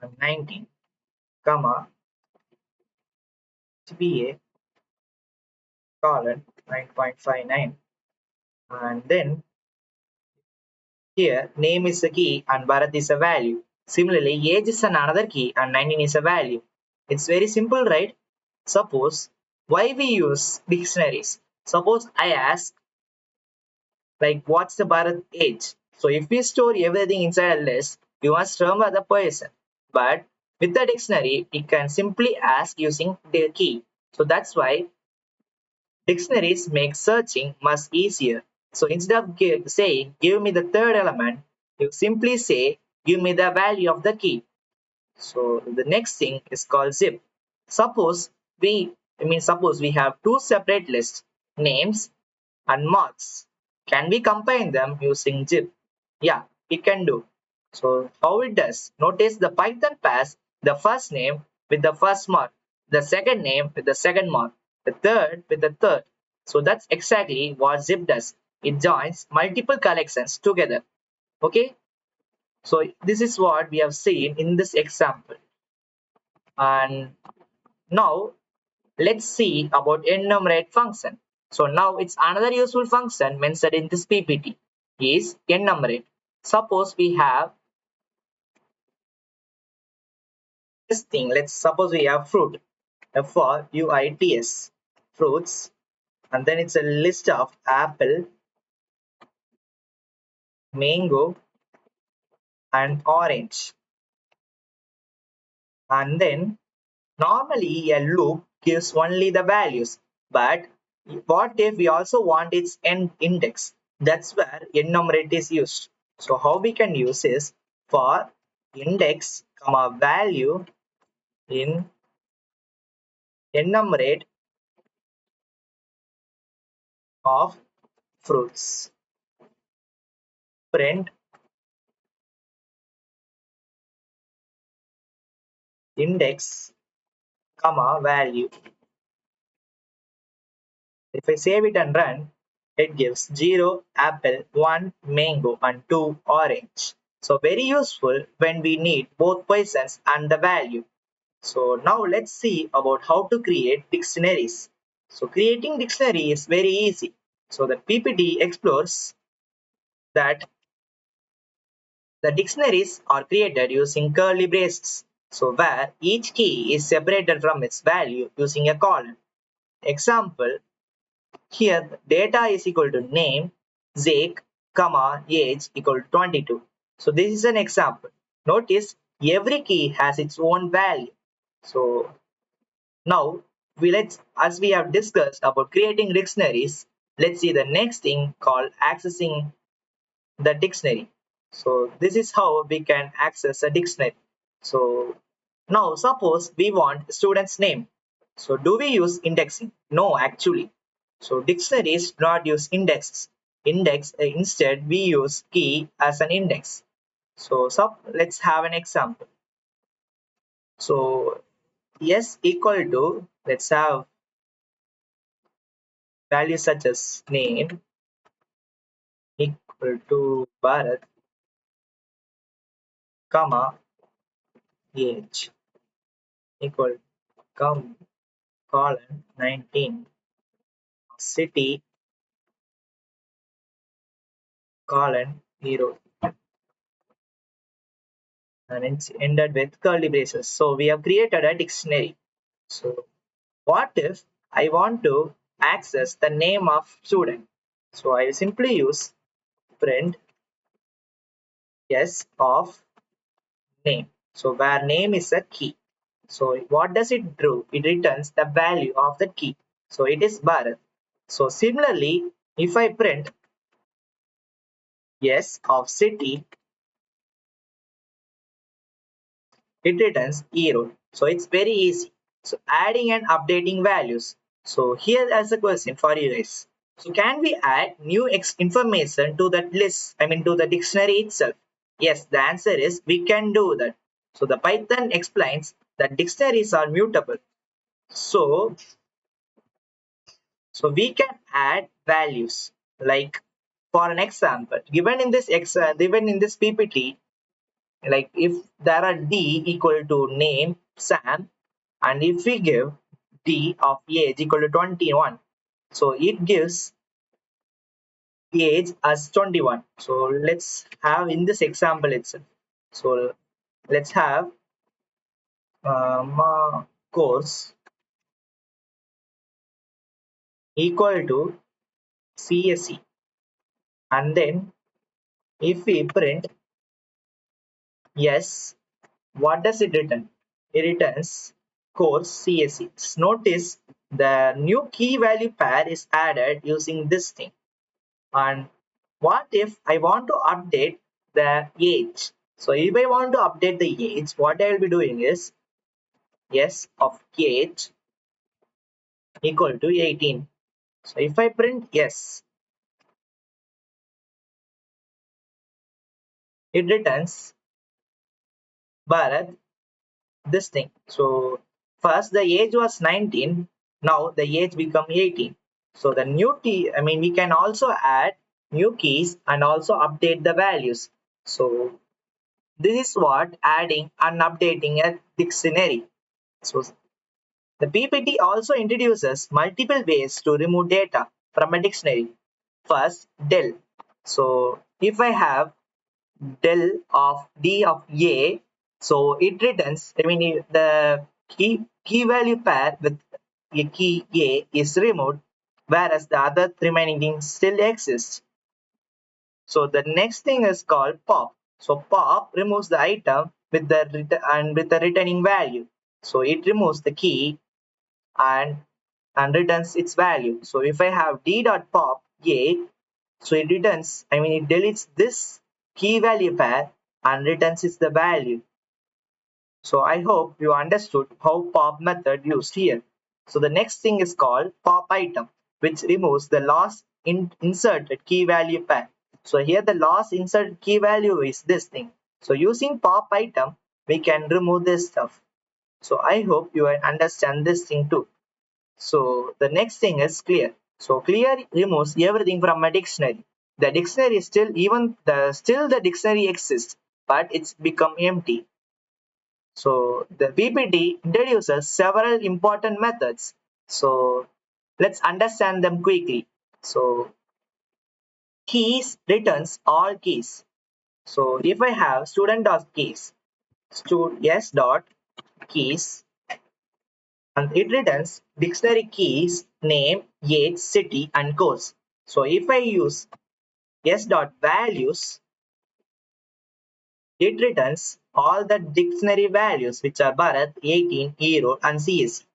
and 19, comma, GPA, colon, 9.59, and then here, name is a key and Bharat is a value. Similarly, age is another key and 19 is a value. It's very simple, right? Suppose, why we use dictionaries? Suppose I ask, like, what's the Bharat age? So if we store everything inside a list, we must remember the person. But with the dictionary, we can simply ask using the key. So that's why dictionaries make searching much easier. So instead of saying, give me the third element, you simply say, give me the value of the key. So the next thing is called zip. Suppose suppose we have two separate lists, names and marks. Can we combine them using zip? Yeah, we can do. So how it does? Notice the Python pairs the first name with the first mark, the second name with the second mark, the third with the third. So that's exactly what zip does. It joins multiple collections together. Okay. So this is what we have seen in this example. And now let's see about enumerate function. So now it's another useful function mentioned in this PPT is enumerate. Suppose we have this thing. Let's suppose we have fruit, fruits, fruits, and then it's a list of apple, mango, and orange. And then normally a loop gives only the values, but what if we also want its end index? That's where enumerate is used. So how we can use is for index comma value in enumerate of fruits. Print index comma value. If I save it and run, it gives 0 apple, 1 mango, and 2 orange. So very useful when we need both persons and the value. So now let's see about how to create dictionaries. So creating dictionary is very easy. So the PPT explores that the dictionaries are created using curly braces. So where each key is separated from its value using a colon. Example, here data is equal to name, Zake, comma, age equal to 22. So this is an example. Notice every key has its own value. So now as we have discussed about creating dictionaries, let's see the next thing called accessing the dictionary. So this is how we can access a dictionary. So Now suppose we want student's name. So do we use indexing? No, actually. So dictionaries do not use indexes. Instead we use key as an index. So let's have an example. So yes equal to, let's have values such as name equal to Bharat, comma age equal colon 19, city colon 0, and it's ended with curly braces. So we have created a dictionary. So what if I want to access the name of student? So I simply use print yes of name. So where name is a key. So what does it do? It returns the value of the key. So it is Bharat. So similarly, if I print yes of city, it returns zero. So it's very easy. So adding and updating values. So here is a question for you guys. So can we add new information to that list? I mean to the dictionary itself? Yes, the answer is we can do that. So the Python explains that dictionaries are mutable. So we can add values like for an example given in this PPT, like if there are D equal to name Sam, and if we give D of age equal to 21, so it gives age as 21. So let's have in this example itself. So let's have course equal to CSE, and then if we print yes, what does it return? It returns course CSE. Notice the new key value pair is added using this thing. And what if I want to update the age? So if I want to update the age, what I will be doing is yes of age equal to 18. So if I print yes, it returns Bharat this thing. So first the age was 19, now the age become 18. So the new key, I mean we can also add new keys and also update the values. So this is what adding and updating a dictionary. So the PPT also introduces multiple ways to remove data from a dictionary. First, del. So if I have del of d of a, so it returns, I mean the key value pair with a key a is removed, whereas the other remaining things still exist. So the next thing is called pop. So pop removes the item with the with the returning value. So it removes the key and returns its value. So if I have d dot pop a, so it returns, I mean it deletes this key value pair and returns its the value. So I hope you understood how pop method used here. So the next thing is called pop item, which removes the last inserted key value pair. So here the last inserted key value is this thing. So using pop item, we can remove this stuff. So I hope you understand this thing too. So the next thing is clear. So clear removes everything from a dictionary. The dictionary is still the dictionary exists, but it's become empty. So the PPT introduces several important methods. So let's understand them quickly. So keys returns all keys. So if I have student dot keys, s dot keys, and it returns dictionary keys, name, age, city, and course. So if I use s dot values, it returns all the dictionary values which are Bharat, 18, Euro, and CSE.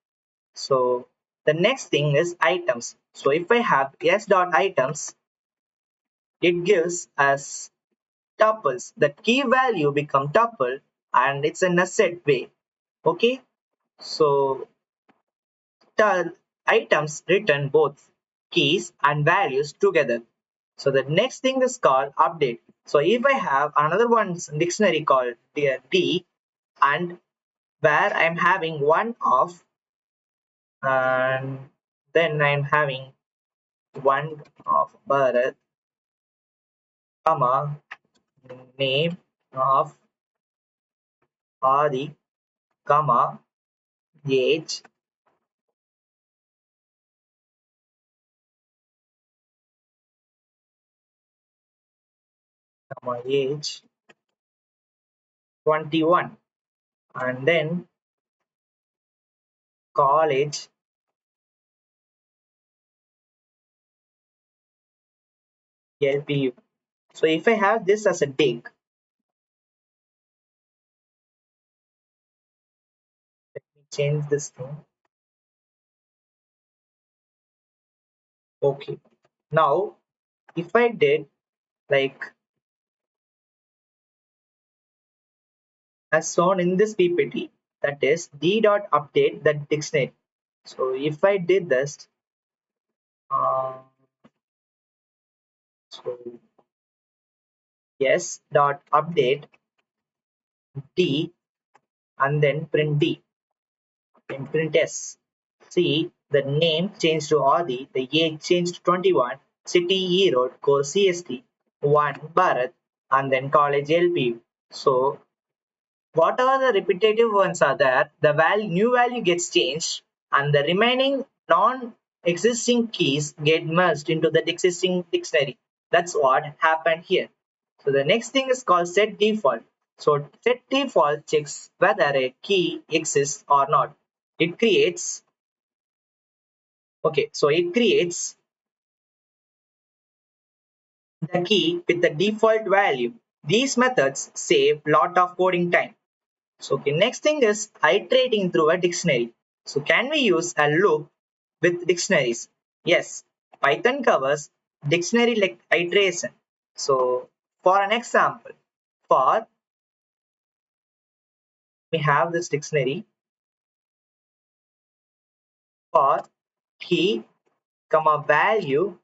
So the next thing is items. So if I have s dot items, it gives us tuples. The key value become tuple and it's in a set way. Okay, so the items return both keys and values together. So the next thing is called update. So if I have another one's dictionary called D, and where I'm having one of, and then I'm having one of Bharat, comma, name of Adi, comma, age, comma, age 21, and then college LPU. So if I have this as a dig, let me change this thing. Okay. Now, if I did like as shown in this PPT, that is d dot update the dictionary. So if I did this, uh, so yes dot update d and then print d and print s. See the name changed to Adi, the age changed to 21, city Erode, core CST, 1 Bharat, and then college LPU. So whatever the repetitive ones are there, the value new value gets changed and the remaining non-existing keys get merged into the existing dictionary. That's what happened here. So the next thing is called set default. So set default checks whether a key exists or not. It creates, okay, so it creates the key with the default value. These methods save lot of coding time. So okay, next thing is iterating through a dictionary. So can we use a loop with dictionaries? Yes, Python covers dictionary like iteration. So for an example, for we have this dictionary for key comma value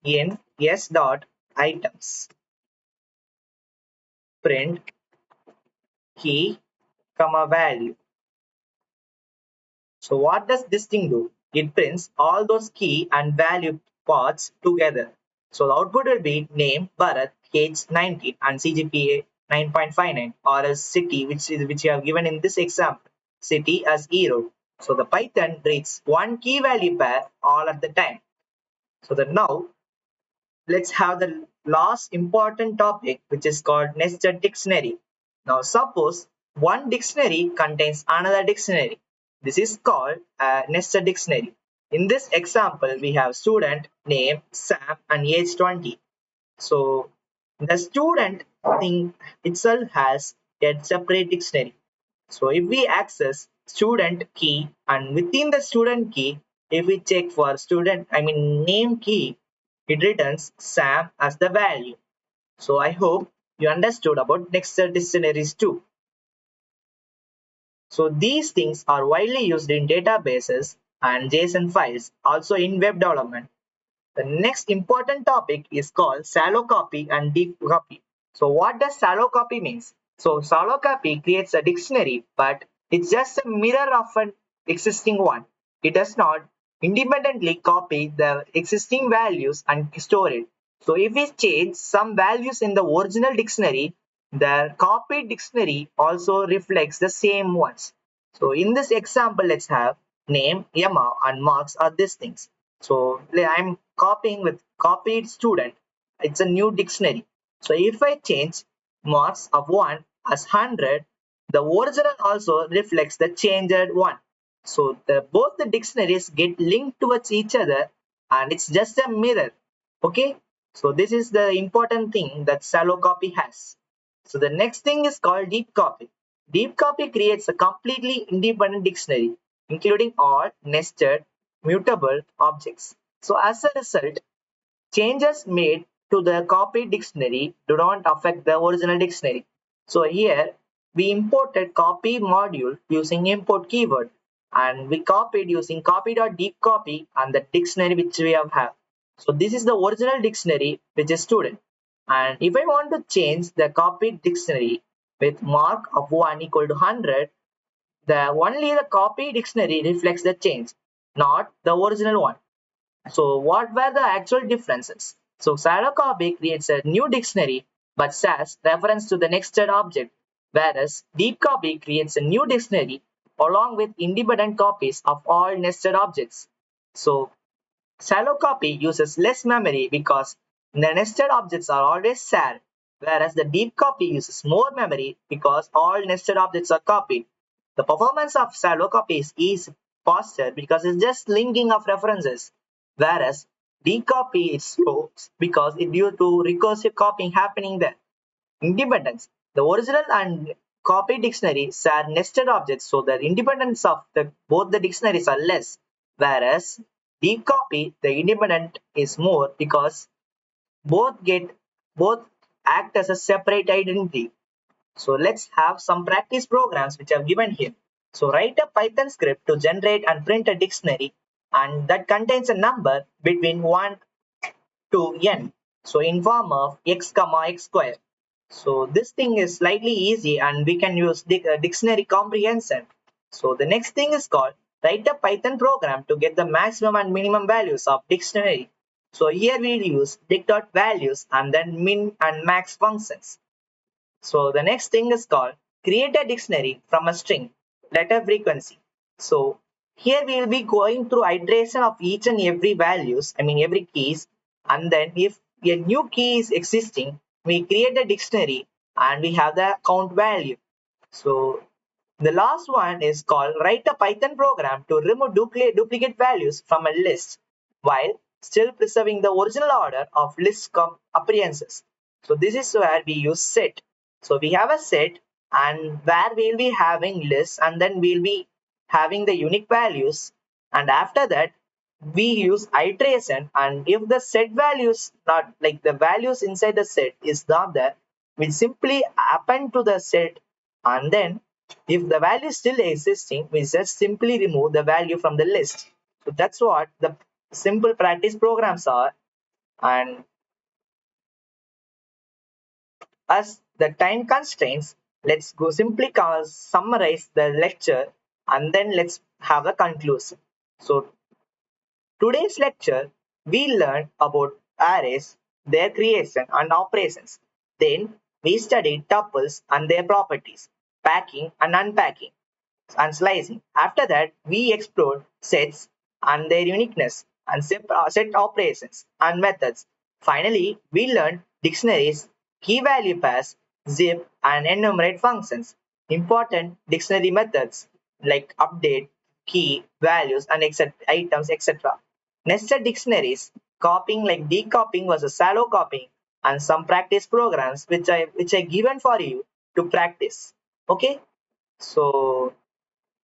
in s dot items print key comma value. So what does this thing do? It prints all those key and value parts together. So the output will be name, Bharat, age 19 and CGPA 9.59 or a city which you have given in this example. City as Erode. So the Python reads one key value pair all at the time. So that now let's have the last important topic which is called nested dictionary. Now suppose one dictionary contains another dictionary. This is called a nested dictionary. In this example, we have student name Sam and age 20. So the student thing itself has a separate dictionary. So if we access student key and within the student key, if we check for student, I mean name key, it returns Sam as the value. So I hope you understood about nested dictionaries too. So these things are widely used in databases and JSON files, also in web development. The next important topic is called shallow copy and deep copy. So what does shallow copy means? So shallow copy creates a dictionary, but it's just a mirror of an existing one. It does not independently copy the existing values and store it. So if we change some values in the original dictionary, the copied dictionary also reflects the same ones. So in this example, let's have name, Emma, and marks are these things. So I'm copying with copied student. It's a new dictionary. So if I change marks of 1 as 100, the original also reflects the changed one. So both the dictionaries get linked towards each other and it's just a mirror. Okay. So this is the important thing that shallow copy has. So the next thing is called deep copy. Deep copy creates a completely independent dictionary, including all nested, mutable objects. So as a result, changes made to the copied dictionary do not affect the original dictionary. So here we imported copy module using import keyword, and we copied using copy.deepcopy and the dictionary which we have. So this is the original dictionary which is student. And if I want to change the copied dictionary with mark of 1 equal to 100, the only the copy dictionary reflects the change, not the original one. So what were the actual differences? So shallow copy creates a new dictionary but says reference to the nested object, whereas deep copy creates a new dictionary along with independent copies of all nested objects. So shallow copy uses less memory because the nested objects are always shared, whereas the deep copy uses more memory because all nested objects are copied. The performance of shallow copies is faster because it's just linking of references, whereas deep copy is slow because it due to recursive copying happening there. Independence. The original and copy dictionaries share nested objects, so the independence of both the dictionaries are less, whereas deep copy, the independent is more because both get both act as a separate identity. So let's have some practice programs which are given here. So write a Python script to generate and print a dictionary and that contains a number between 1 to n. So in form of x comma x square. So this thing is slightly easy and we can use dictionary comprehension. So the next thing is called write a Python program to get the maximum and minimum values of dictionary. So here we'll use dict.values and then min and max functions. So the next thing is called create a dictionary from a string, letter frequency. So here we will be going through iteration of each and every values, I mean every keys, and then if a new key is existing, we create a dictionary and we have the count value. So the last one is called write a Python program to remove duplicate values from a list while still preserving the original order of list appearances. So this is where we use set. So we have a set and where we'll be having lists and then we'll be having the unique values, and after that we use iteration, and if the set values not like the values inside the set is not there, we simply append to the set, and then if the value is still existing, we just simply remove the value from the list. So that's what the simple practice programs are. And as the time constraints, let's go simply summarize the lecture and then let's have a conclusion. So today's lecture, we learned about arrays, their creation and operations. Then we studied tuples and their properties, packing and unpacking, and slicing. After that, we explored sets and their uniqueness and set operations and methods. Finally, we learned dictionaries, key value pairs, zip, and enumerate functions. Important dictionary methods like update, key, values, and items, etc. Nested dictionaries, copying like decopying versus shallow copying, and some practice programs which I given for you to practice. Okay, so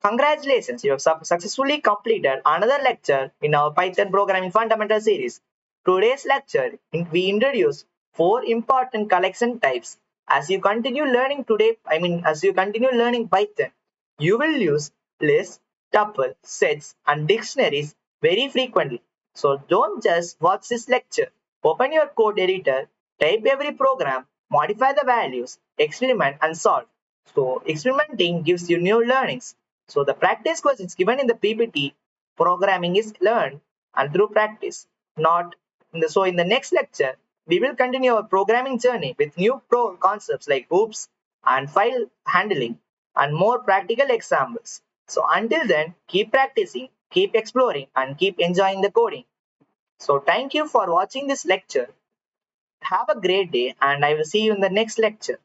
congratulations, you have successfully completed another lecture in our Python programming fundamental series. Today's lecture, we introduce four important collection types. As you continue learning today, as you continue learning Python, you will use lists, tuple, sets, and dictionaries very frequently. So don't just watch this lecture. Open your code editor, type every program, modify the values, experiment, and solve. So experimenting gives you new learnings. So the practice questions given in the PPT, programming is learned and through practice, not so in the next lecture, we will continue our programming journey with new pro concepts like hoops and file handling and more practical examples. So until then, keep practicing, keep exploring, and keep enjoying the coding. So thank you for watching this lecture. Have a great day, and I will see you in the next lecture.